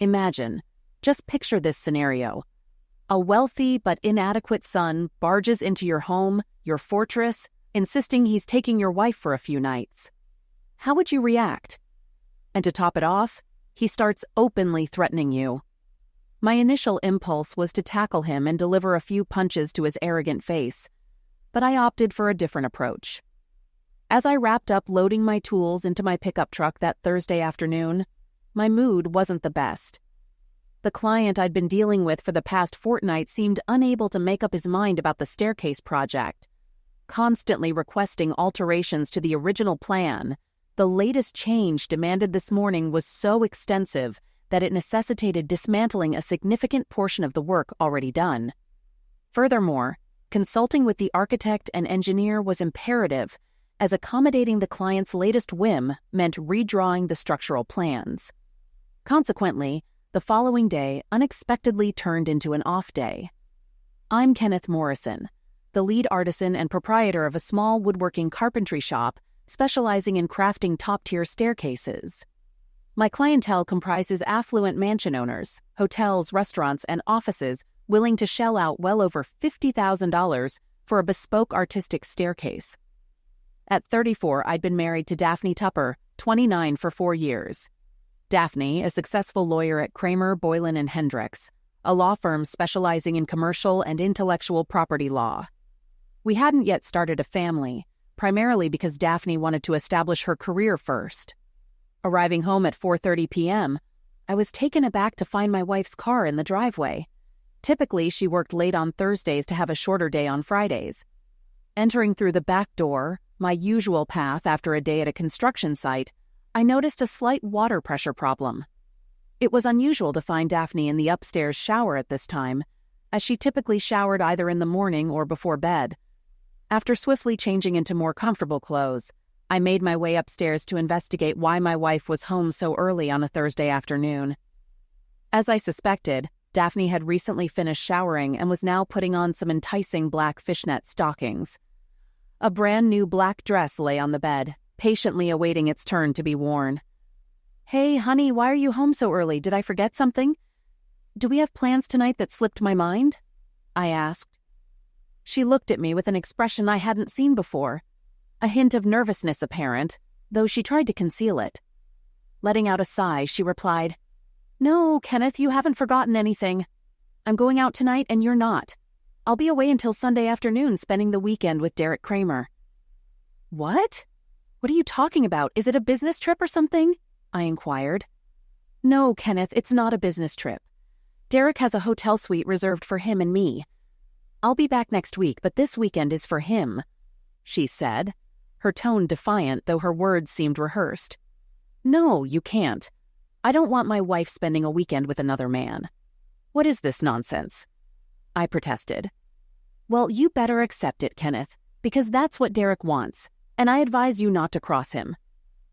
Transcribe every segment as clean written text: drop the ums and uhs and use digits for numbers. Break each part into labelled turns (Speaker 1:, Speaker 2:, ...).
Speaker 1: Imagine, just picture this scenario. A wealthy but inadequate son barges into your home, your fortress, insisting he's taking your wife for a few nights. How would you react? And to top it off, he starts openly threatening you. My initial impulse was to tackle him and deliver a few punches to his arrogant face, but I opted for a different approach. As I wrapped up loading my tools into my pickup truck that Thursday afternoon, my mood wasn't the best. The client I'd been dealing with for the past fortnight seemed unable to make up his mind about the staircase project. Constantly requesting alterations to the original plan, the latest change demanded this morning was so extensive that it necessitated dismantling a significant portion of the work already done. Furthermore, consulting with the architect and engineer was imperative, as accommodating the client's latest whim meant redrawing the structural plans. Consequently, the following day unexpectedly turned into an off day. I'm Kenneth Morrison, the lead artisan and proprietor of a small woodworking carpentry shop specializing in crafting top-tier staircases. My clientele comprises affluent mansion owners, hotels, restaurants, and offices willing to shell out well over $50,000 for a bespoke artistic staircase. At 34, I'd been married to Daphne Tupper, 29, for 4 years. Daphne, a successful lawyer at Kramer, Boylan & Hendricks, a law firm specializing in commercial and intellectual property law. We hadn't yet started a family, primarily because Daphne wanted to establish her career first. Arriving home at 4:30 p.m., I was taken aback to find my wife's car in the driveway. Typically, she worked late on Thursdays to have a shorter day on Fridays. Entering through the back door, my usual path after a day at a construction site, I noticed a slight water pressure problem. It was unusual to find Daphne in the upstairs shower at this time, as she typically showered either in the morning or before bed. After swiftly changing into more comfortable clothes, I made my way upstairs to investigate why my wife was home so early on a Thursday afternoon. As I suspected, Daphne had recently finished showering and was now putting on some enticing black fishnet stockings. A brand new black dress lay on the bed, patiently awaiting its turn to be worn. "Hey, honey, why are you home so early? Did I forget something? Do we have plans tonight that slipped my mind?" I asked. She looked at me with an expression I hadn't seen before, a hint of nervousness apparent, though she tried to conceal it. Letting out a sigh, she replied, "No, Kenneth, you haven't forgotten anything. I'm going out tonight and you're not. I'll be away until Sunday afternoon spending the weekend with Derek Kramer." "What? What are you talking about? Is it a business trip or something?" I inquired. "No, Kenneth, it's not a business trip. Derek has a hotel suite reserved for him and me. I'll be back next week, but this weekend is for him," she said, her tone defiant though her words seemed rehearsed. "No, you can't. I don't want my wife spending a weekend with another man." "What is this nonsense?" I protested. "Well, you better accept it, Kenneth, because that's what Derek wants, and I advise you not to cross him."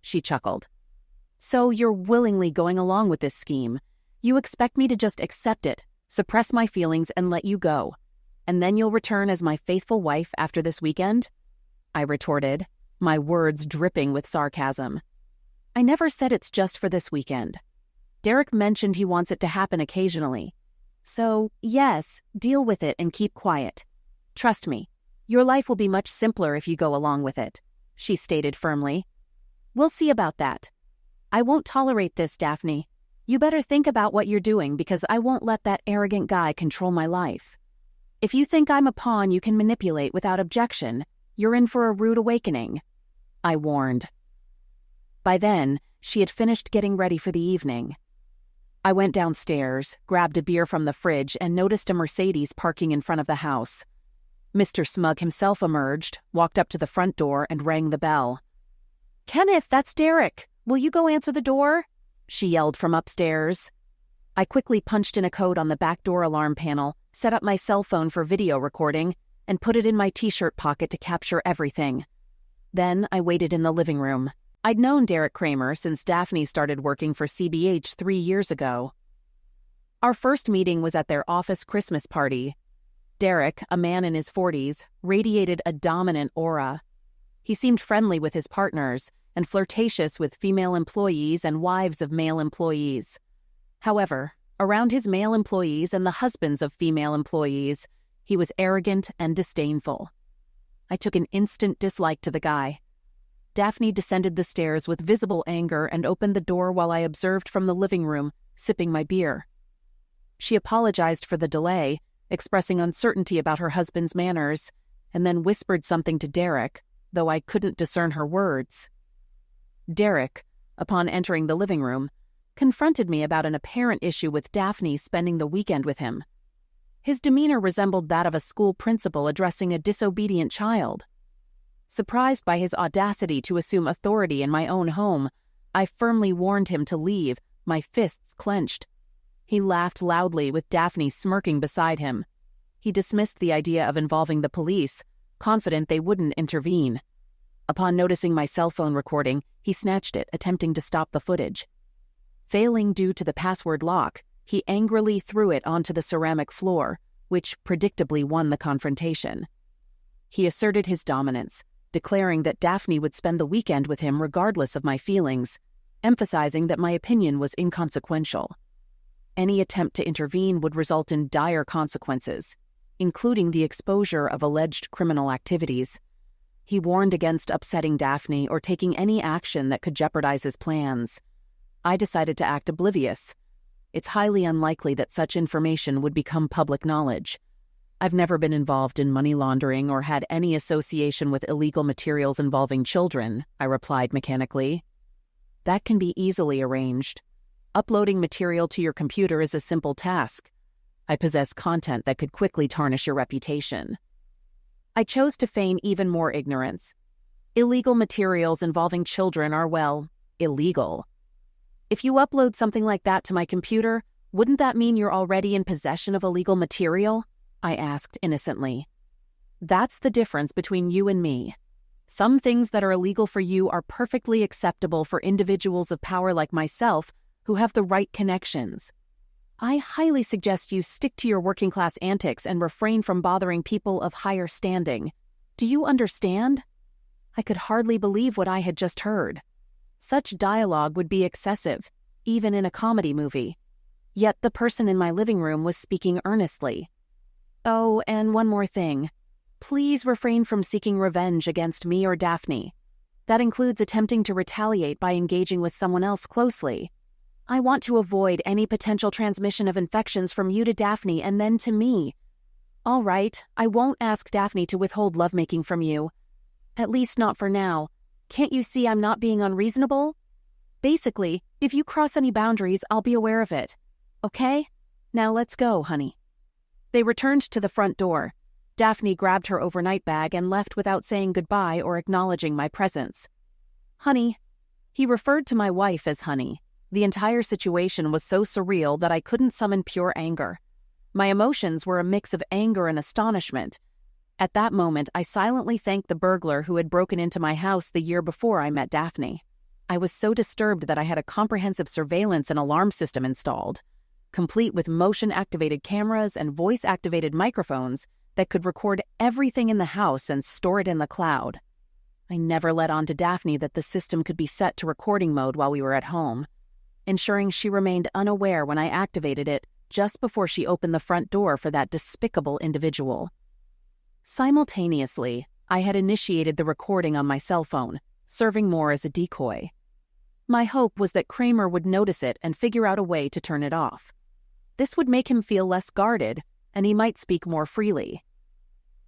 Speaker 1: She chuckled. "So you're willingly going along with this scheme. You expect me to just accept it, suppress my feelings, and let you go, and then you'll return as my faithful wife after this weekend?" I retorted, my words dripping with sarcasm. "I never said it's just for this weekend. Derek mentioned he wants it to happen occasionally. So, yes, deal with it and keep quiet. Trust me, your life will be much simpler if you go along with it," she stated firmly. "We'll see about that. I won't tolerate this, Daphne. You better think about what you're doing because I won't let that arrogant guy control my life. If you think I'm a pawn you can manipulate without objection, you're in for a rude awakening," I warned. By then, she had finished getting ready for the evening. I went downstairs, grabbed a beer from the fridge, and noticed a Mercedes parking in front of the house. Mr. Smug himself emerged, walked up to the front door, and rang the bell. "Kenneth, that's Derek. Will you go answer the door?" she yelled from upstairs. I quickly punched in a code on the back door alarm panel, set up my cell phone for video recording, and put it in my t-shirt pocket to capture everything. Then I waited in the living room. I'd known Derek Kramer since Daphne started working for CBH 3 years ago. Our first meeting was at their office Christmas party. Derek, a man in his 40s, radiated a dominant aura. He seemed friendly with his partners and flirtatious with female employees and wives of male employees. However, around his male employees and the husbands of female employees, he was arrogant and disdainful. I took an instant dislike to the guy. Daphne descended the stairs with visible anger and opened the door while I observed from the living room, sipping my beer. She apologized for the delay, expressing uncertainty about her husband's manners, and then whispered something to Derek, though I couldn't discern her words. Derek, upon entering the living room, confronted me about an apparent issue with Daphne spending the weekend with him. His demeanor resembled that of a school principal addressing a disobedient child. Surprised by his audacity to assume authority in my own home, I firmly warned him to leave, my fists clenched. He laughed loudly with Daphne smirking beside him. He dismissed the idea of involving the police, confident they wouldn't intervene. Upon noticing my cell phone recording, he snatched it, attempting to stop the footage. Failing due to the password lock, he angrily threw it onto the ceramic floor, which predictably won the confrontation. He asserted his dominance, declaring that Daphne would spend the weekend with him regardless of my feelings, emphasizing that my opinion was inconsequential. Any attempt to intervene would result in dire consequences, including the exposure of alleged criminal activities. He warned against upsetting Daphne or taking any action that could jeopardize his plans. I decided to act oblivious. It's highly unlikely that such information would become public knowledge. I've never been involved in money laundering or had any association with illegal materials involving children, I replied mechanically. That can be easily arranged. Uploading material to your computer is a simple task. I possess content that could quickly tarnish your reputation. I chose to feign even more ignorance. Illegal materials involving children are, well, illegal. If you upload something like that to my computer, wouldn't that mean you're already in possession of illegal material? I asked innocently. That's the difference between you and me. Some things that are illegal for you are perfectly acceptable for individuals of power like myself who have the right connections. I highly suggest you stick to your working-class antics and refrain from bothering people of higher standing. Do you understand? I could hardly believe what I had just heard. Such dialogue would be excessive, even in a comedy movie. Yet the person in my living room was speaking earnestly. Oh, and one more thing. Please refrain from seeking revenge against me or Daphne. That includes attempting to retaliate by engaging with someone else closely. I want to avoid any potential transmission of infections from you to Daphne and then to me. All right, I won't ask Daphne to withhold lovemaking from you. At least not for now. Can't you see I'm not being unreasonable? Basically, if you cross any boundaries, I'll be aware of it. Okay? Now let's go, honey. They returned to the front door. Daphne grabbed her overnight bag and left without saying goodbye or acknowledging my presence. Honey. He referred to my wife as honey. The entire situation was so surreal that I couldn't summon pure anger. My emotions were a mix of anger and astonishment. At that moment, I silently thanked the burglar who had broken into my house the year before I met Daphne. I was so disturbed that I had a comprehensive surveillance and alarm system installed, complete with motion-activated cameras and voice-activated microphones that could record everything in the house and store it in the cloud. I never let on to Daphne that the system could be set to recording mode while we were at home, ensuring she remained unaware when I activated it just before she opened the front door for that despicable individual. Simultaneously, I had initiated the recording on my cell phone, serving more as a decoy. My hope was that Kramer would notice it and figure out a way to turn it off. This would make him feel less guarded, and he might speak more freely.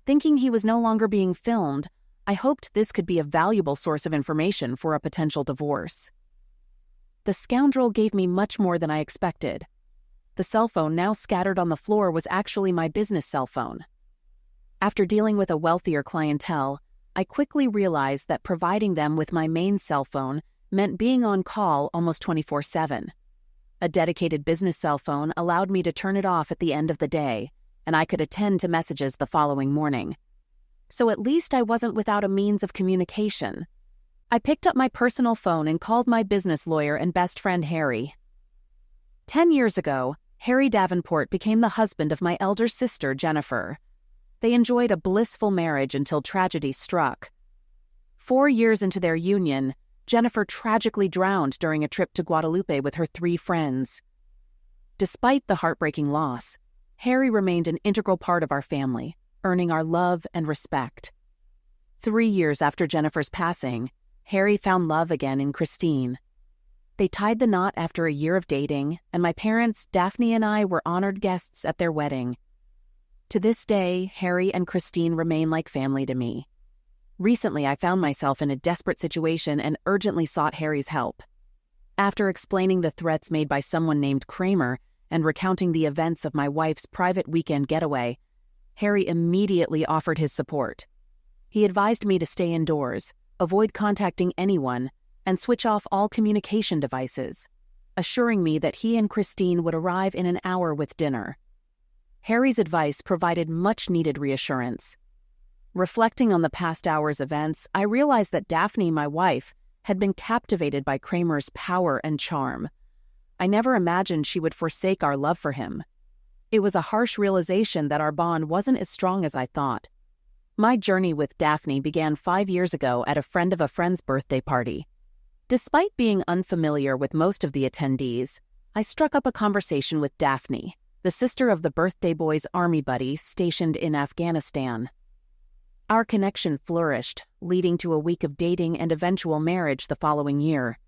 Speaker 1: Thinking he was no longer being filmed, I hoped this could be a valuable source of information for a potential divorce. The scoundrel gave me much more than I expected. The cell phone now scattered on the floor was actually my business cell phone. After dealing with a wealthier clientele, I quickly realized that providing them with my main cell phone meant being on call almost 24/7. A dedicated business cell phone allowed me to turn it off at the end of the day, and I could attend to messages the following morning. So at least I wasn't without a means of communication. I picked up my personal phone and called my business lawyer and best friend Harry. 10 years ago, Harry Davenport became the husband of my elder sister, Jennifer. They enjoyed a blissful marriage until tragedy struck. 4 years into their union, Jennifer tragically drowned during a trip to Guadalupe with her 3 friends. Despite the heartbreaking loss, Harry remained an integral part of our family, earning our love and respect. 3 years after Jennifer's passing, Harry found love again in Christine. They tied the knot after a year of dating, and my parents, Daphne and I, were honored guests at their wedding. To this day, Harry and Christine remain like family to me. Recently, I found myself in a desperate situation and urgently sought Harry's help. After explaining the threats made by someone named Kramer and recounting the events of my wife's private weekend getaway, Harry immediately offered his support. He advised me to stay indoors, avoid contacting anyone, and switch off all communication devices, assuring me that he and Christine would arrive in an hour with dinner. Harry's advice provided much-needed reassurance. Reflecting on the past hour's events, I realized that Daphne, my wife, had been captivated by Kramer's power and charm. I never imagined she would forsake our love for him. It was a harsh realization that our bond wasn't as strong as I thought. My journey with Daphne began 5 years ago at a friend of a friend's birthday party. Despite being unfamiliar with most of the attendees, I struck up a conversation with Daphne, the sister of the birthday boy's army buddy stationed in Afghanistan. Our connection flourished, leading to a week of dating and eventual marriage the following year.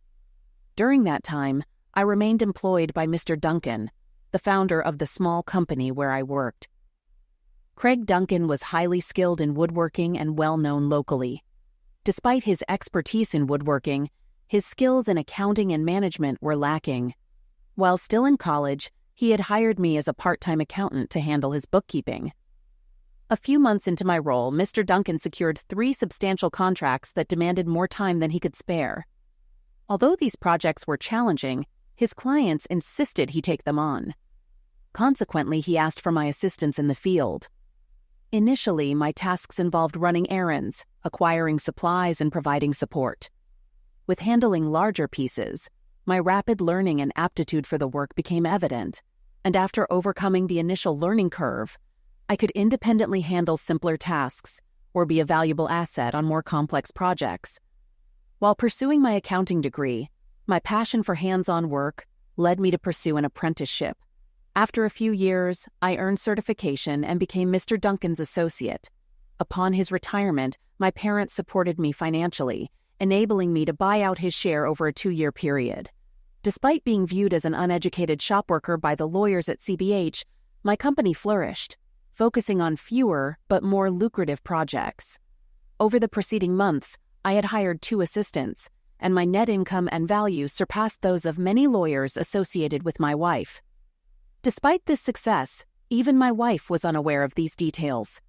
Speaker 1: During that time, I remained employed by Mr. Duncan, the founder of the small company where I worked. Craig Duncan was highly skilled in woodworking and well-known locally. Despite his expertise in woodworking, his skills in accounting and management were lacking. While still in college, he had hired me as a part-time accountant to handle his bookkeeping. A few months into my role, Mr. Duncan secured 3 substantial contracts that demanded more time than he could spare. Although these projects were challenging, his clients insisted he take them on. Consequently, he asked for my assistance in the field. Initially, my tasks involved running errands, acquiring supplies, and providing support. With handling larger pieces, my rapid learning and aptitude for the work became evident, and after overcoming the initial learning curve, I could independently handle simpler tasks or be a valuable asset on more complex projects. While pursuing my accounting degree, my passion for hands-on work led me to pursue an apprenticeship. After a few years, I earned certification and became Mr. Duncan's associate. Upon his retirement, my parents supported me financially, enabling me to buy out his share over a 2-year period. Despite being viewed as an uneducated shop worker by the lawyers at CBH, my company flourished, focusing on fewer but more lucrative projects. Over the preceding months, I had hired 2 assistants, and my net income and value surpassed those of many lawyers associated with my wife. Despite this success, even my wife was unaware of these details.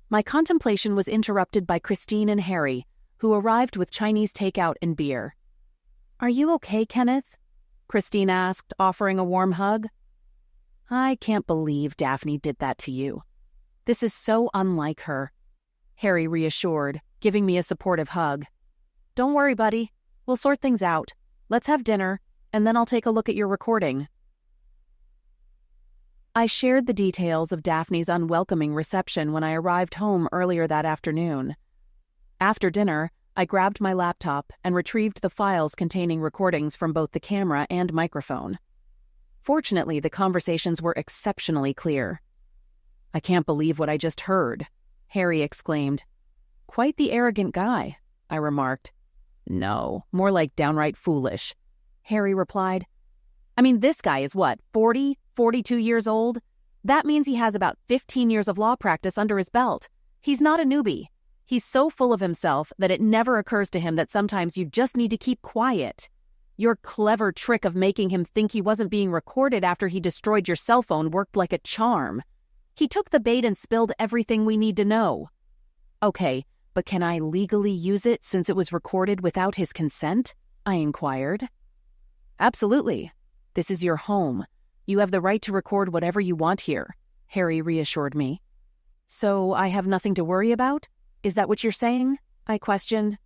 Speaker 1: My contemplation was interrupted by Christine and Harry, who arrived with Chinese takeout and beer. "Are you okay, Kenneth?" Christine asked, offering a warm hug. "I can't believe Daphne did that to you. This is so unlike her," Harry reassured, giving me a supportive hug. "Don't worry, buddy. We'll sort things out. Let's have dinner, and then I'll take a look at your recording." I shared the details of Daphne's unwelcoming reception when I arrived home earlier that afternoon. After dinner, I grabbed my laptop and retrieved the files containing recordings from both the camera and microphone. Fortunately, the conversations were exceptionally clear. "I can't believe what I just heard," Harry exclaimed. "Quite the arrogant guy," I remarked. "No, more like downright foolish," Harry replied. "I mean, this guy is what, 40, 42 years old? That means he has about 15 years of law practice under his belt. He's not a newbie. He's so full of himself that it never occurs to him that sometimes you just need to keep quiet. Your clever trick of making him think he wasn't being recorded after he destroyed your cell phone worked like a charm. He took the bait and spilled everything we need to know." "Okay, but can I legally use it since it was recorded without his consent?" I inquired. "Absolutely. This is your home. You have the right to record whatever you want here," Harry reassured me. "So I have nothing to worry about? Is that what you're saying?" I questioned.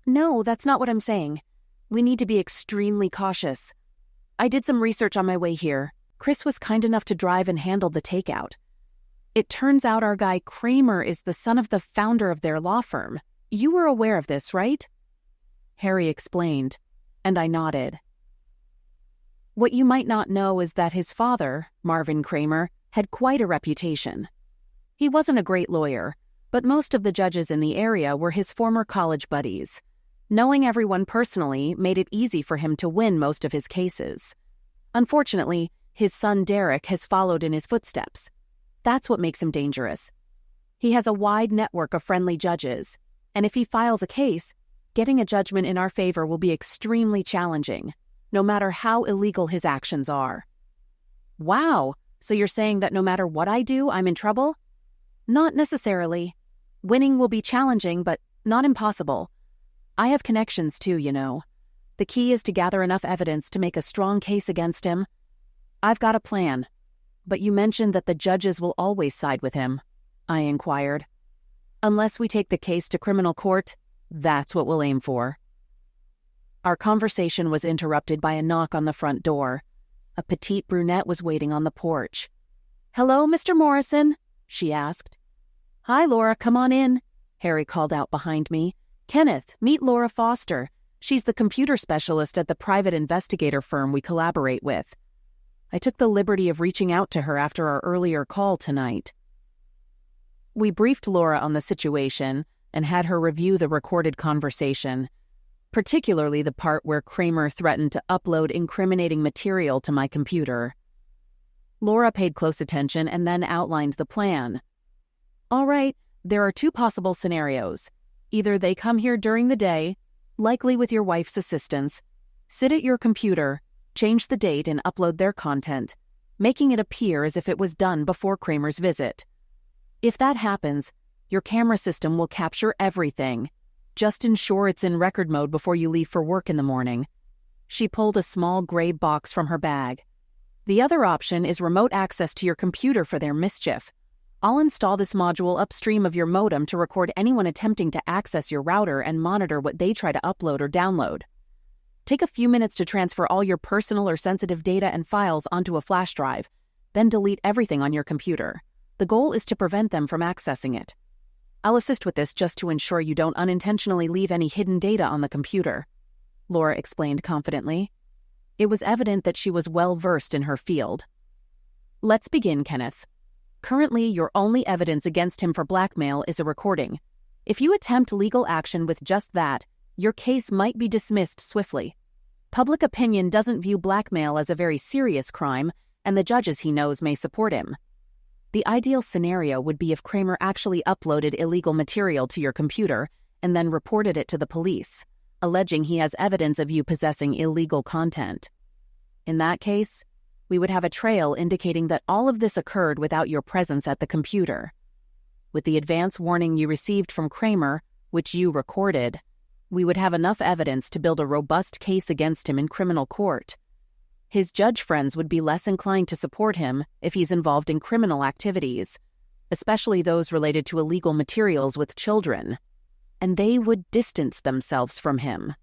Speaker 1: "No, that's not what I'm saying. We need to be extremely cautious. I did some research on my way here. Chris was kind enough to drive and handle the takeout. It turns out our guy Kramer is the son of the founder of their law firm. You were aware of this, right?" Harry explained, and I nodded. What you might not know is that his father, Marvin Kramer, had quite a reputation. He wasn't a great lawyer, but most of the judges in the area were his former college buddies. Knowing everyone personally made it easy for him to win most of his cases. Unfortunately, his son Derek has followed in his footsteps. That's what makes him dangerous. He has a wide network of friendly judges, and if he files a case, getting a judgment in our favor will be extremely challenging, no matter how illegal his actions are. Wow, so you're saying that no matter what I do, I'm in trouble? Not necessarily. Winning will be challenging, but not impossible. I have connections too, you know. The key is to gather enough evidence to make a strong case against him. I've got a plan. But you mentioned that the judges will always side with him, I inquired. Unless we take the case to criminal court, that's what we'll aim for. Our conversation was interrupted by a knock on the front door. A petite brunette was waiting on the porch. "Hello, Mr. Morrison?" she asked. "Hi, Laura, come on in," Harry called out behind me. "Kenneth, meet Laura Foster. She's the computer specialist at the private investigator firm we collaborate with." I took the liberty of reaching out to her after our earlier call tonight. We briefed Laura on the situation and had her review the recorded conversation, particularly the part where Kramer threatened to upload incriminating material to my computer. Laura paid close attention and then outlined the plan. "All right, there are two possible scenarios. Either they come here during the day, likely with your wife's assistance, sit at your computer, change the date and upload their content, making it appear as if it was done before Kramer's visit. If that happens, your camera system will capture everything. Just ensure it's in record mode before you leave for work in the morning." She pulled a small gray box from her bag. "The other option is remote access to your computer for their mischief. I'll install this module upstream of your modem to record anyone attempting to access your router and monitor what they try to upload or download. Take a few minutes to transfer all your personal or sensitive data and files onto a flash drive, then delete everything on your computer. The goal is to prevent them from accessing it. I'll assist with this just to ensure you don't unintentionally leave any hidden data on the computer," Laura explained confidently. It was evident that she was well-versed in her field. "Let's begin, Kenneth. Currently, your only evidence against him for blackmail is a recording. If you attempt legal action with just that, your case might be dismissed swiftly. Public opinion doesn't view blackmail as a very serious crime, and the judges he knows may support him. The ideal scenario would be if Kramer actually uploaded illegal material to your computer and then reported it to the police, alleging he has evidence of you possessing illegal content. In that case, we would have a trail indicating that all of this occurred without your presence at the computer. With the advance warning you received from Kramer, which you recorded, we would have enough evidence to build a robust case against him in criminal court. His judge friends would be less inclined to support him if he's involved in criminal activities, especially those related to illegal materials with children, and they would distance themselves from him."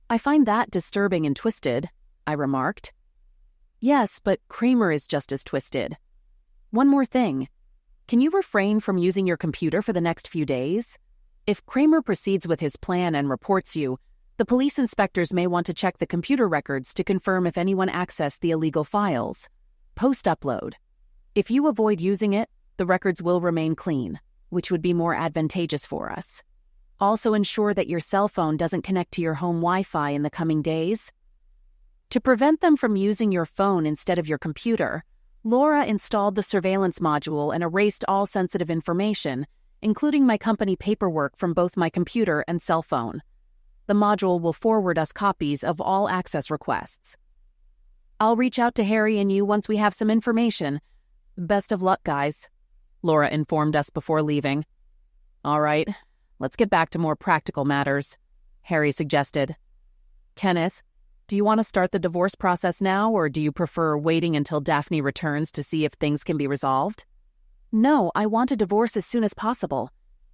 Speaker 1: "I find that disturbing and twisted," I remarked. "Yes, but Kramer is just as twisted. One more thing. Can you refrain from using your computer for the next few days? If Kramer proceeds with his plan and reports you, the police inspectors may want to check the computer records to confirm if anyone accessed the illegal files. Post-upload. If you avoid using it, the records will remain clean, which would be more advantageous for us. Also ensure that your cell phone doesn't connect to your home Wi-Fi in the coming days." To prevent them from using your phone instead of your computer, Laura installed the surveillance module and erased all sensitive information, including my company paperwork from both my computer and cell phone. The module will forward us copies of all access requests. "I'll reach out to Harry and you once we have some information. Best of luck, guys," Laura informed us before leaving. "All right, let's get back to more practical matters," Harry suggested. "Kenneth, do you want to start the divorce process now, or do you prefer waiting until Daphne returns to see if things can be resolved?" "No, I want a divorce as soon as possible.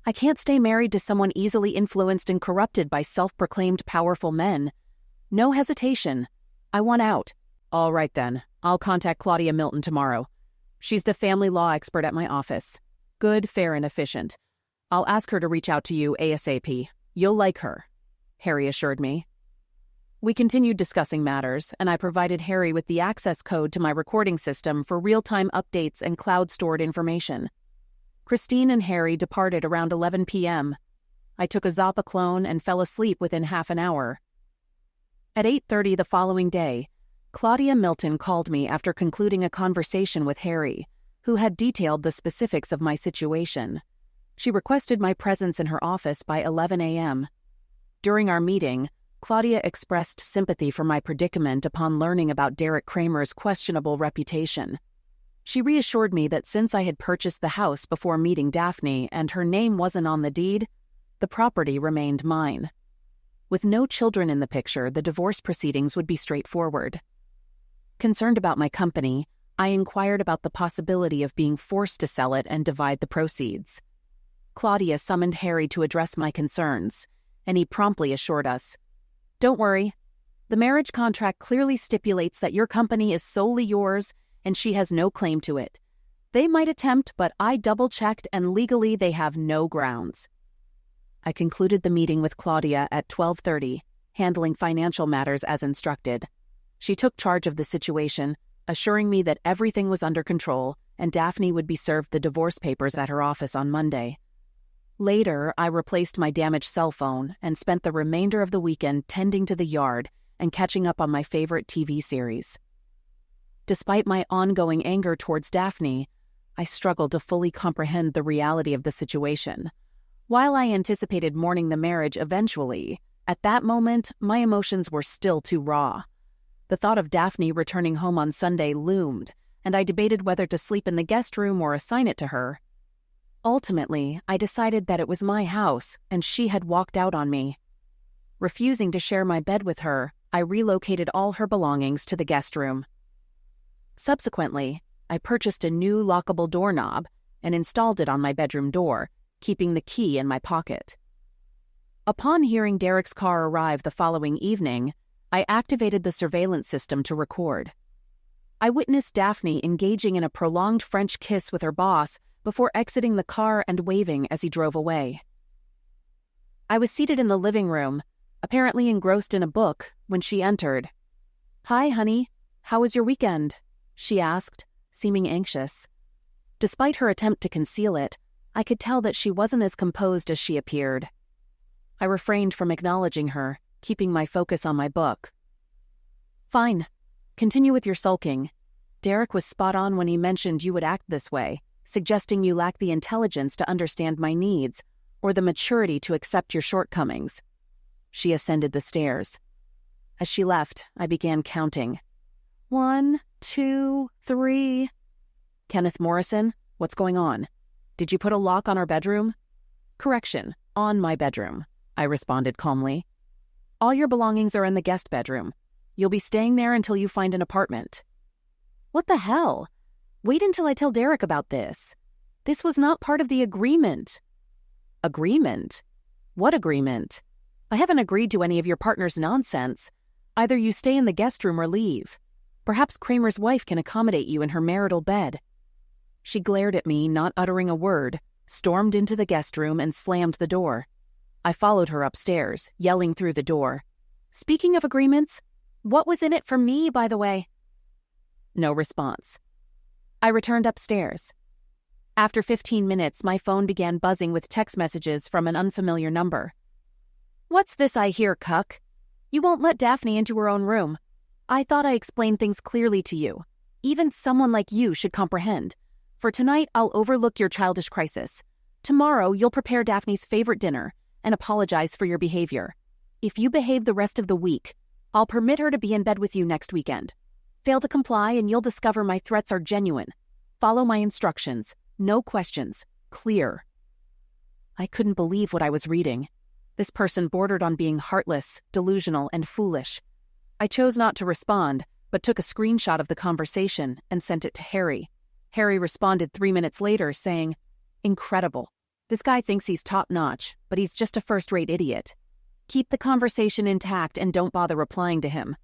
Speaker 1: I can't stay married to someone easily influenced and corrupted by self-proclaimed powerful men. No hesitation. I want out." "All right then, I'll contact Claudia Milton tomorrow. She's the family law expert at my office. Good, fair, and efficient. I'll ask her to reach out to you ASAP. You'll like her," Harry assured me. We continued discussing matters, and I provided Harry with the access code to my recording system for real-time updates and cloud-stored information. Christine and Harry departed around 11 p.m. I took a Zappa clone and fell asleep within half an hour. At 8:30 the following day, Claudia Milton called me after concluding a conversation with Harry, who had detailed the specifics of my situation. She requested my presence in her office by 11 a.m. During our meeting, Claudia expressed sympathy for my predicament upon learning about Derek Kramer's questionable reputation. She reassured me that since I had purchased the house before meeting Daphne and her name wasn't on the deed, the property remained mine. With no children in the picture, the divorce proceedings would be straightforward. Concerned about my company, I inquired about the possibility of being forced to sell it and divide the proceeds. Claudia summoned Harry to address my concerns, and he promptly assured us, "Don't worry. The marriage contract clearly stipulates that your company is solely yours and she has no claim to it. They might attempt, but I double-checked and legally they have no grounds." I concluded the meeting with Claudia at 12:30, handling financial matters as instructed. She took charge of the situation, assuring me that everything was under control and Daphne would be served the divorce papers at her office on Monday. Later, I replaced my damaged cell phone and spent the remainder of the weekend tending to the yard and catching up on my favorite TV series. Despite my ongoing anger towards Daphne, I struggled to fully comprehend the reality of the situation. While I anticipated mourning the marriage eventually, at that moment, my emotions were still too raw. The thought of Daphne returning home on Sunday loomed, and I debated whether to sleep in the guest room or assign it to her. Ultimately, I decided that it was my house, and she had walked out on me. Refusing to share my bed with her, I relocated all her belongings to the guest room. Subsequently, I purchased a new lockable doorknob and installed it on my bedroom door, keeping the key in my pocket. Upon hearing Derek's car arrive the following evening, I activated the surveillance system to record. I witnessed Daphne engaging in a prolonged French kiss with her boss before exiting the car and waving as he drove away. I was seated in the living room, apparently engrossed in a book, when she entered. "Hi, honey. How was your weekend?" she asked, seeming anxious. Despite her attempt to conceal it, I could tell that she wasn't as composed as she appeared. I refrained from acknowledging her, keeping my focus on my book. "Fine. Continue with your sulking. Derek was spot on when he mentioned you would act this way, suggesting you lack the intelligence to understand my needs or the maturity to accept your shortcomings." She ascended the stairs. As she left, I began counting. 1, 2, 3. "Kenneth Morrison, what's going on? Did you put a lock on our bedroom?" "Correction, on my bedroom," I responded calmly. "All your belongings are in the guest bedroom. You'll be staying there until you find an apartment." "What the hell? Wait until I tell Derek about this. This was not part of the agreement." "Agreement? What agreement? I haven't agreed to any of your partner's nonsense. Either you stay in the guest room or leave. Perhaps Kramer's wife can accommodate you in her marital bed." She glared at me, not uttering a word, stormed into the guest room and slammed the door. I followed her upstairs, yelling through the door, "Speaking of agreements, what was in it for me, by the way?" No response. I returned upstairs. After 15 minutes, my phone began buzzing with text messages from an unfamiliar number. "What's this I hear, cuck? You won't let Daphne into her own room. I thought I explained things clearly to you. Even someone like you should comprehend. For tonight, I'll overlook your childish crisis. Tomorrow, you'll prepare Daphne's favorite dinner and apologize for your behavior. If you behave the rest of the week, I'll permit her to be in bed with you next weekend. Fail to comply and you'll discover my threats are genuine. Follow my instructions. No questions. Clear." I couldn't believe what I was reading. This person bordered on being heartless, delusional, and foolish. I chose not to respond, but took a screenshot of the conversation and sent it to Harry. Harry responded 3 minutes later, saying, "Incredible. This guy thinks he's top-notch, but he's just a first-rate idiot. Keep the conversation intact and don't bother replying to him."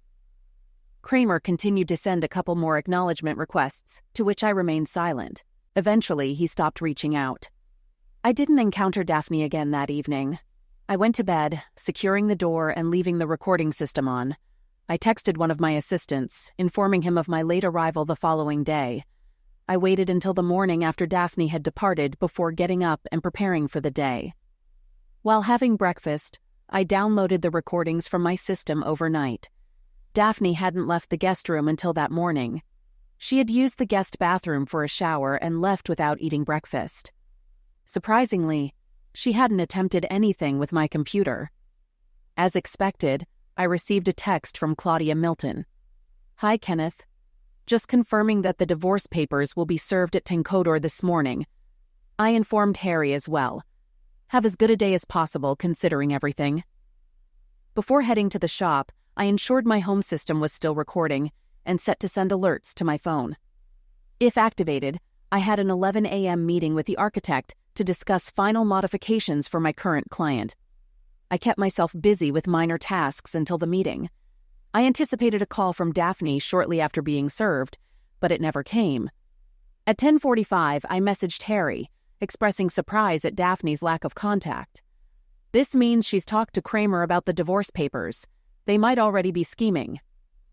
Speaker 1: Kramer continued to send a couple more acknowledgement requests, to which I remained silent. Eventually, he stopped reaching out. I didn't encounter Daphne again that evening. I went to bed, securing the door and leaving the recording system on, I texted one of my assistants, informing him of my late arrival the following day. I waited until the morning after Daphne had departed before getting up and preparing for the day. While having breakfast, I downloaded the recordings from my system overnight. Daphne hadn't left the guest room until that morning. She had used the guest bathroom for a shower and left without eating breakfast. Surprisingly, she hadn't attempted anything with my computer. As expected, I received a text from Claudia Milton. "Hi, Kenneth. Just confirming that the divorce papers will be served at Tenkodor this morning. I informed Harry as well. Have as good a day as possible considering everything." Before heading to the shop, I ensured my home system was still recording and set to send alerts to my phone. If activated, I had an 11 a.m. meeting with the architect to discuss final modifications for my current client. I kept myself busy with minor tasks until the meeting. I anticipated a call from Daphne shortly after being served, but it never came. At 10:45, I messaged Harry, expressing surprise at Daphne's lack of contact. "This means she's talked to Kramer about the divorce papers. They might already be scheming.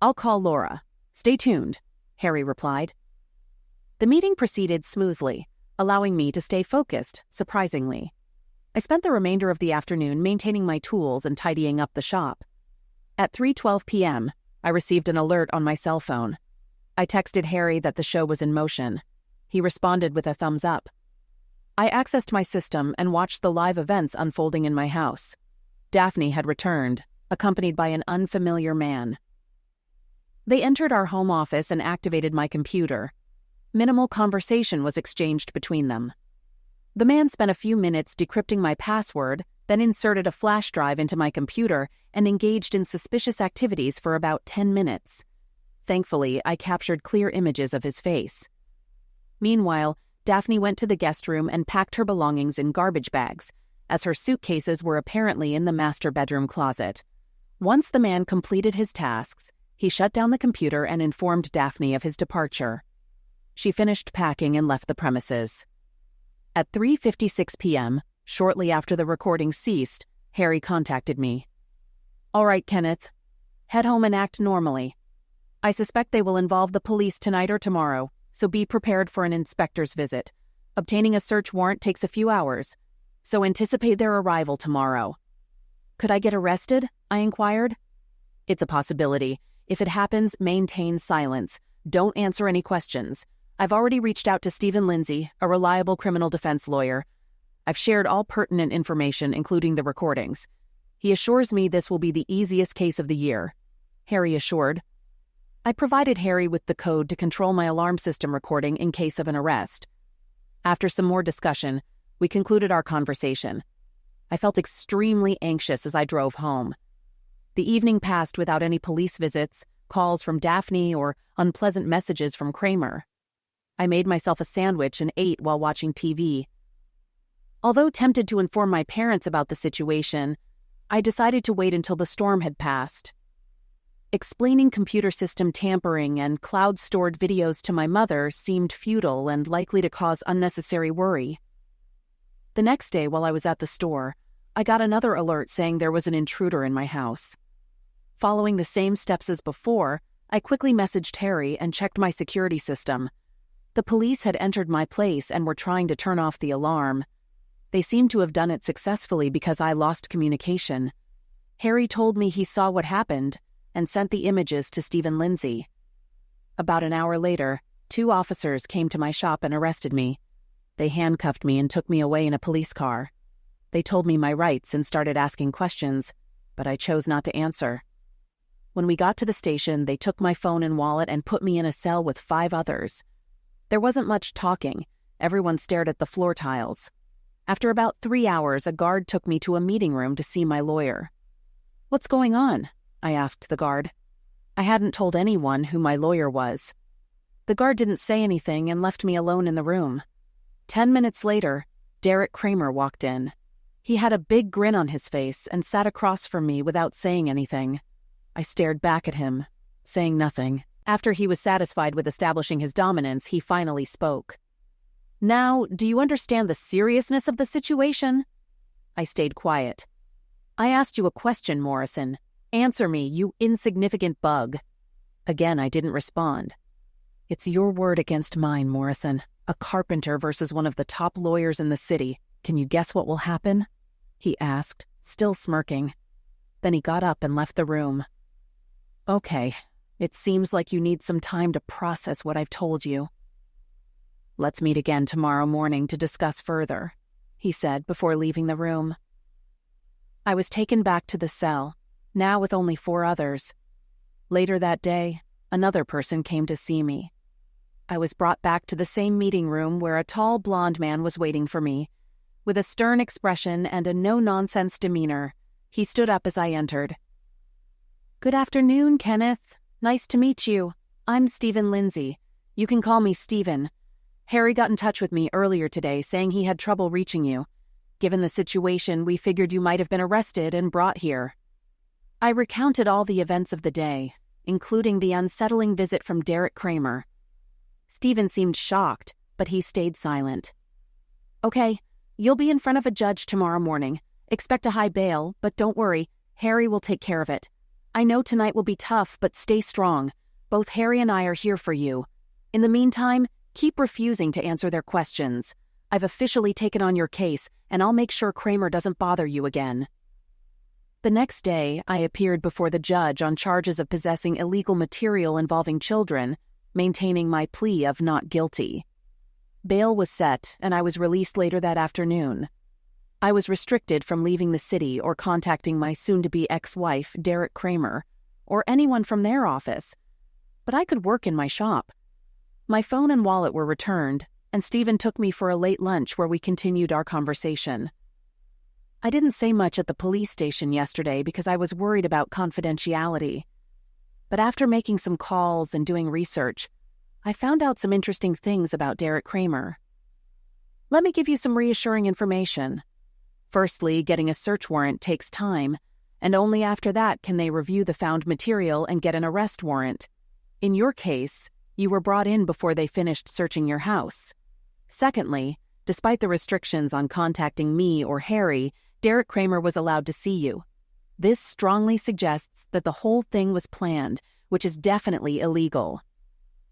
Speaker 1: I'll call Laura. Stay tuned," Harry replied. The meeting proceeded smoothly, allowing me to stay focused, surprisingly. I spent the remainder of the afternoon maintaining my tools and tidying up the shop. At 3:12 p.m., I received an alert on my cell phone. I texted Harry that the show was in motion. He responded with a thumbs up. I accessed my system and watched the live events unfolding in my house. Daphne had returned, accompanied by an unfamiliar man. They entered our home office and activated my computer. Minimal conversation was exchanged between them. The man spent a few minutes decrypting my password, then inserted a flash drive into my computer and engaged in suspicious activities for about 10 minutes. Thankfully, I captured clear images of his face. Meanwhile, Daphne went to the guest room and packed her belongings in garbage bags, as her suitcases were apparently in the master bedroom closet. Once the man completed his tasks, he shut down the computer and informed Daphne of his departure. She finished packing and left the premises. At 3:56 p.m., shortly after the recording ceased, Harry contacted me. "All right, Kenneth. Head home and act normally. I suspect they will involve the police tonight or tomorrow, so be prepared for an inspector's visit. Obtaining a search warrant takes a few hours, so anticipate their arrival tomorrow." "Could I get arrested?" I inquired. "It's a possibility. If it happens, maintain silence. Don't answer any questions. I've already reached out to Stephen Lindsay, a reliable criminal defense lawyer. I've shared all pertinent information, including the recordings. He assures me this will be the easiest case of the year," Harry assured. I provided Harry with the code to control my alarm system recording in case of an arrest. After some more discussion, we concluded our conversation. I felt extremely anxious as I drove home. The evening passed without any police visits, calls from Daphne, or unpleasant messages from Kramer. I made myself a sandwich and ate while watching TV. Although tempted to inform my parents about the situation, I decided to wait until the storm had passed. Explaining computer system tampering and cloud-stored videos to my mother seemed futile and likely to cause unnecessary worry. The next day, while I was at the store, I got another alert saying there was an intruder in my house. Following the same steps as before, I quickly messaged Harry and checked my security system. The police had entered my place and were trying to turn off the alarm. They seemed to have done it successfully because I lost communication. Harry told me he saw what happened and sent the images to Stephen Lindsay. About an hour later, 2 officers came to my shop and arrested me. They handcuffed me and took me away in a police car. They told me my rights and started asking questions, but I chose not to answer. When we got to the station, they took my phone and wallet and put me in a cell with 5 others. There wasn't much talking. Everyone stared at the floor tiles. After about 3 hours, a guard took me to a meeting room to see my lawyer. "What's going on?" I asked the guard. I hadn't told anyone who my lawyer was. The guard didn't say anything and left me alone in the room. 10 minutes later, Derek Kramer walked in. He had a big grin on his face and sat across from me without saying anything. I stared back at him, saying nothing. After he was satisfied with establishing his dominance, he finally spoke. "Now, do you understand the seriousness of the situation?" I stayed quiet. "I asked you a question, Morrison. Answer me, you insignificant bug." Again, I didn't respond. "It's your word against mine, Morrison. A carpenter versus one of the top lawyers in the city. Can you guess what will happen?" he asked, still smirking. Then he got up and left the room. "Okay, it seems like you need some time to process what I've told you. Let's meet again tomorrow morning to discuss further," he said before leaving the room. I was taken back to the cell, now with only 4 others. Later that day, another person came to see me. I was brought back to the same meeting room where a tall blonde man was waiting for me. With a stern expression and a no-nonsense demeanor, he stood up as I entered. "Good afternoon, Kenneth. Nice to meet you. I'm Stephen Lindsay. You can call me Stephen. Harry got in touch with me earlier today saying he had trouble reaching you. Given the situation, we figured you might have been arrested and brought here." I recounted all the events of the day, including the unsettling visit from Derek Kramer. Stephen seemed shocked, but he stayed silent. "Okay, you'll be in front of a judge tomorrow morning. Expect a high bail, but don't worry, Harry will take care of it. I know tonight will be tough, but stay strong. Both Harry and I are here for you. In the meantime, keep refusing to answer their questions. I've officially taken on your case, and I'll make sure Kramer doesn't bother you again." The next day, I appeared before the judge on charges of possessing illegal material involving children, maintaining my plea of not guilty. Bail was set, and I was released later that afternoon. I was restricted from leaving the city or contacting my soon-to-be ex-wife, Derek Kramer, or anyone from their office. But I could work in my shop. My phone and wallet were returned, and Stephen took me for a late lunch where we continued our conversation. I didn't say much at the police station yesterday because I was worried about confidentiality. But after making some calls and doing research, I found out some interesting things about Derek Kramer. Let me give you some reassuring information. Firstly, getting a search warrant takes time, and only after that can they review the found material and get an arrest warrant. In your case, you were brought in before they finished searching your house. Secondly, despite the restrictions on contacting me or Harry, Derek Kramer was allowed to see you. This strongly suggests that the whole thing was planned, which is definitely illegal.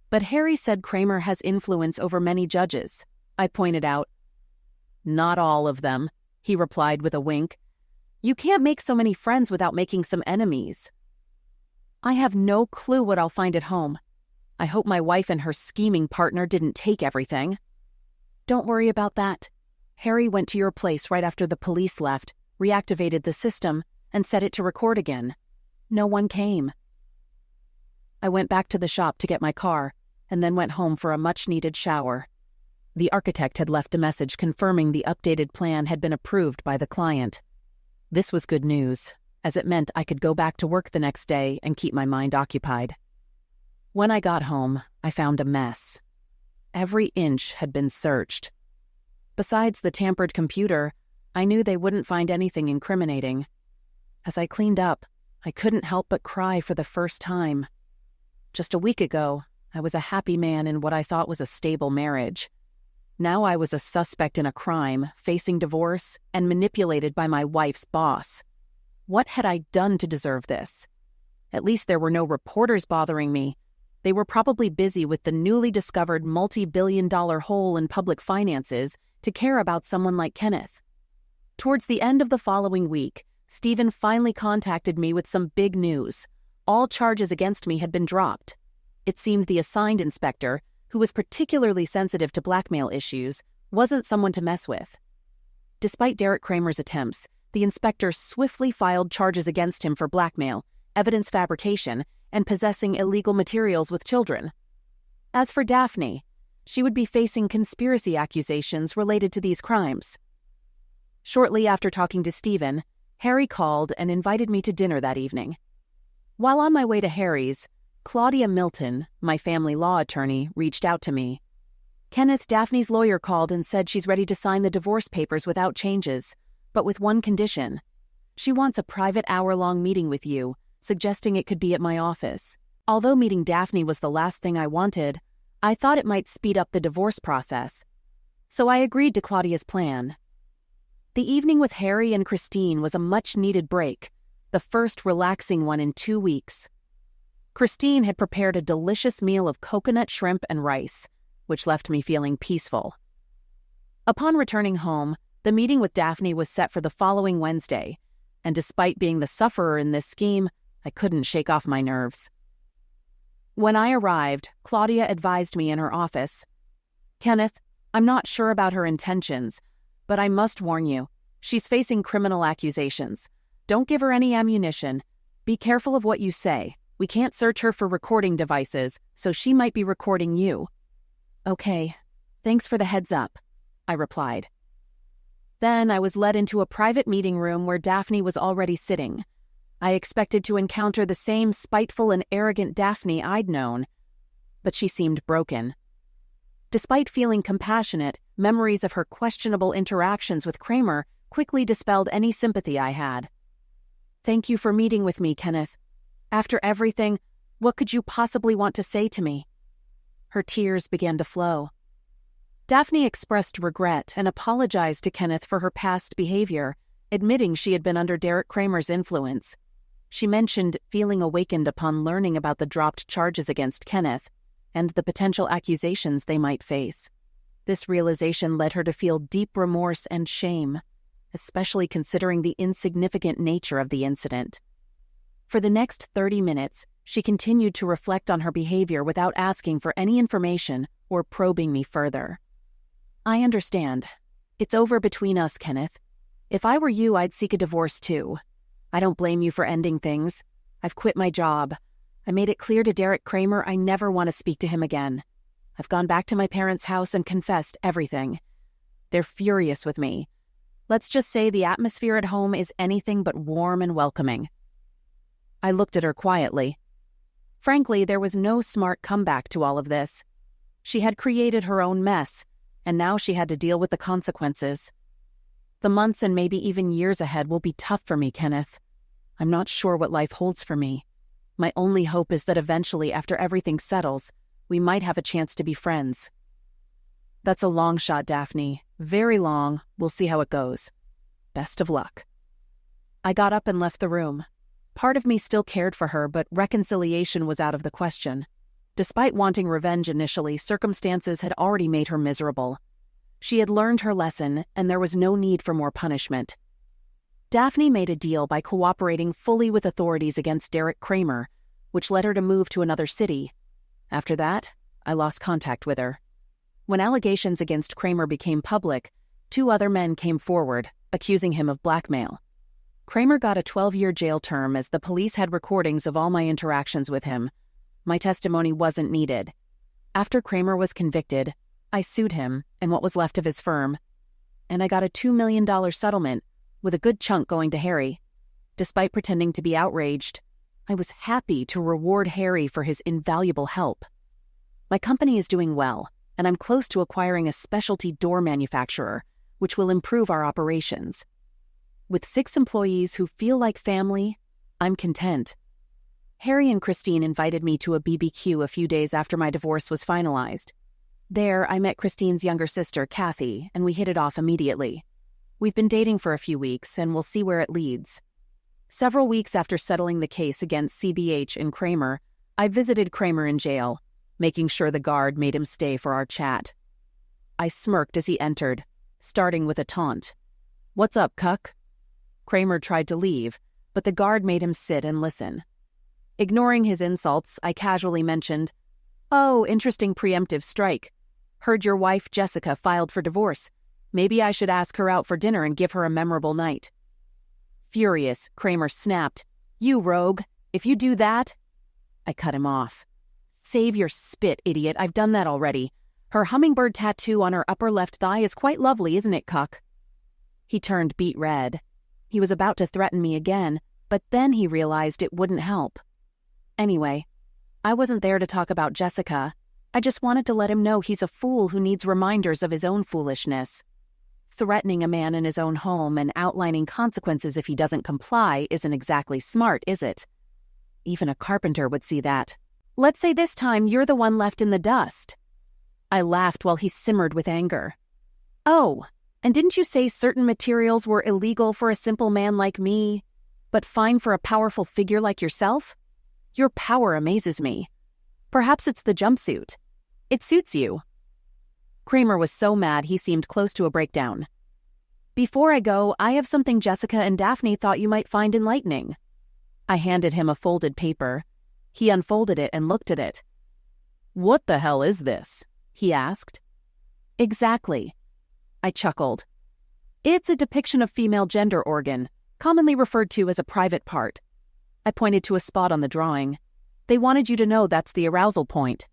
Speaker 1: But Harry said Kramer has influence over many judges, I pointed out. "Not all of them," he replied with a wink. "You can't make so many friends without making some enemies." "I have no clue what I'll find at home. I hope my wife and her scheming partner didn't take everything." "Don't worry about that. Harry went to your place right after the police left, reactivated the system, and set it to record again. No one came." I went back to the shop to get my car, and then went home for a much-needed shower. The architect had left a message confirming the updated plan had been approved by the client. This was good news, as it meant I could go back to work the next day and keep my mind occupied. When I got home, I found a mess. Every inch had been searched. Besides the tampered computer, I knew they wouldn't find anything incriminating. As I cleaned up, I couldn't help but cry for the first time. Just a week ago, I was a happy man in what I thought was a stable marriage. Now I was a suspect in a crime, facing divorce, and manipulated by my wife's boss. What had I done to deserve this? At least there were no reporters bothering me. They were probably busy with the newly discovered multi-billion-dollar hole in public finances to care about someone like Kenneth. Towards the end of the following week, Stephen finally contacted me with some big news. All charges against me had been dropped. It seemed the assigned inspector, who was particularly sensitive to blackmail issues, wasn't someone to mess with. Despite Derek Kramer's attempts, the inspector swiftly filed charges against him for blackmail, evidence fabrication, and possessing illegal materials with children. As for Daphne, she would be facing conspiracy accusations related to these crimes. Shortly after talking to Stephen, Harry called and invited me to dinner that evening. While on my way to Harry's, Claudia Milton, my family law attorney, reached out to me. "Kenneth, Daphne's lawyer called and said she's ready to sign the divorce papers without changes, but with one condition. She wants a private hour-long meeting with you, suggesting it could be at my office. Although meeting Daphne was the last thing I wanted, I thought it might speed up the divorce process. So I agreed to Claudia's plan." The evening with Harry and Christine was a much-needed break. The the first relaxing one in 2 weeks. Christine had prepared a delicious meal of coconut shrimp and rice, which left me feeling peaceful. Upon returning home, the meeting with Daphne was set for the following Wednesday, and despite being the sufferer in this scheme, I couldn't shake off my nerves. When I arrived, Claudia advised me in her office, "Kenneth, I'm not sure about her intentions, but I must warn you, she's facing criminal accusations. Don't give her any ammunition. Be careful of what you say. We can't search her for recording devices, so she might be recording you." "Okay, thanks for the heads up," I replied. Then I was led into a private meeting room where Daphne was already sitting. I expected to encounter the same spiteful and arrogant Daphne I'd known, but she seemed broken. Despite feeling compassionate, memories of her questionable interactions with Kramer quickly dispelled any sympathy I had. "Thank you for meeting with me, Kenneth. After everything, what could you possibly want to say to me?" Her tears began to flow. Daphne expressed regret and apologized to Kenneth for her past behavior, admitting she had been under Derek Kramer's influence. She mentioned feeling awakened upon learning about the dropped charges against Kenneth and the potential accusations they might face. This realization led her to feel deep remorse and shame, especially considering the insignificant nature of the incident. For the next 30 minutes, she continued to reflect on her behavior without asking for any information or probing me further. "I understand. It's over between us, Kenneth. If I were you, I'd seek a divorce too. I don't blame you for ending things. I've quit my job. I made it clear to Derek Kramer I never want to speak to him again. I've gone back to my parents' house and confessed everything. They're furious with me. Let's just say the atmosphere at home is anything but warm and welcoming." I looked at her quietly. Frankly, there was no smart comeback to all of this. She had created her own mess, and now she had to deal with the consequences. The months and maybe even years ahead will be tough for me, Kenneth. I'm not sure what life holds for me. My only hope is that eventually, after everything settles, we might have a chance to be friends. "That's a long shot, Daphne. Very long. We'll see how it goes. Best of luck." I got up and left the room. Part of me still cared for her, but reconciliation was out of the question. Despite wanting revenge initially, circumstances had already made her miserable. She had learned her lesson, and there was no need for more punishment. Daphne made a deal by cooperating fully with authorities against Derek Kramer, which led her to move to another city. After that, I lost contact with her. When allegations against Kramer became public, 2 other men came forward, accusing him of blackmail. Kramer got a 12-year jail term as the police had recordings of all my interactions with him. My testimony wasn't needed. After Kramer was convicted, I sued him and what was left of his firm, and I got a $2 million settlement, with a good chunk going to Harry. Despite pretending to be outraged, I was happy to reward Harry for his invaluable help. My company is doing well, and I'm close to acquiring a specialty door manufacturer, which will improve our operations. With 6 employees who feel like family, I'm content. Harry and Christine invited me to a BBQ a few days after my divorce was finalized. There, I met Christine's younger sister, Kathy, and we hit it off immediately. We've been dating for a few weeks, and we'll see where it leads. Several weeks after settling the case against CBH and Kramer, I visited Kramer in jail, making sure the guard made him stay for our chat. I smirked as he entered, starting with a taunt. "What's up, cuck?" Kramer tried to leave, but the guard made him sit and listen. Ignoring his insults, I casually mentioned, "Oh, interesting preemptive strike. Heard your wife, Jessica, filed for divorce. Maybe I should ask her out for dinner and give her a memorable night." Furious, Kramer snapped, "You rogue. If you do that—" I cut him off. "Save your spit, idiot. I've done that already. Her hummingbird tattoo on her upper left thigh is quite lovely, isn't it, cuck?" He turned beet red. He was about to threaten me again, but then he realized it wouldn't help. Anyway, I wasn't there to talk about Jessica. I just wanted to let him know he's a fool who needs reminders of his own foolishness. Threatening a man in his own home and outlining consequences if he doesn't comply isn't exactly smart, is it? Even a carpenter would see that. "Let's say this time you're the one left in the dust." I laughed while he simmered with anger. "Oh, and didn't you say certain materials were illegal for a simple man like me? But but fine for a powerful figure like yourself? Your power amazes me. Perhaps it's the jumpsuit. It suits you." Kramer was so mad he seemed close to a breakdown. "Before I go, I have something Jessica and Daphne thought you might find enlightening." I handed him a folded paper. He unfolded it and looked at it. "What the hell is this?" he asked. "Exactly." I chuckled. "It's a depiction of female gender organ, commonly referred to as a private part." I pointed to a spot on the drawing. "They wanted you to know that's the arousal point."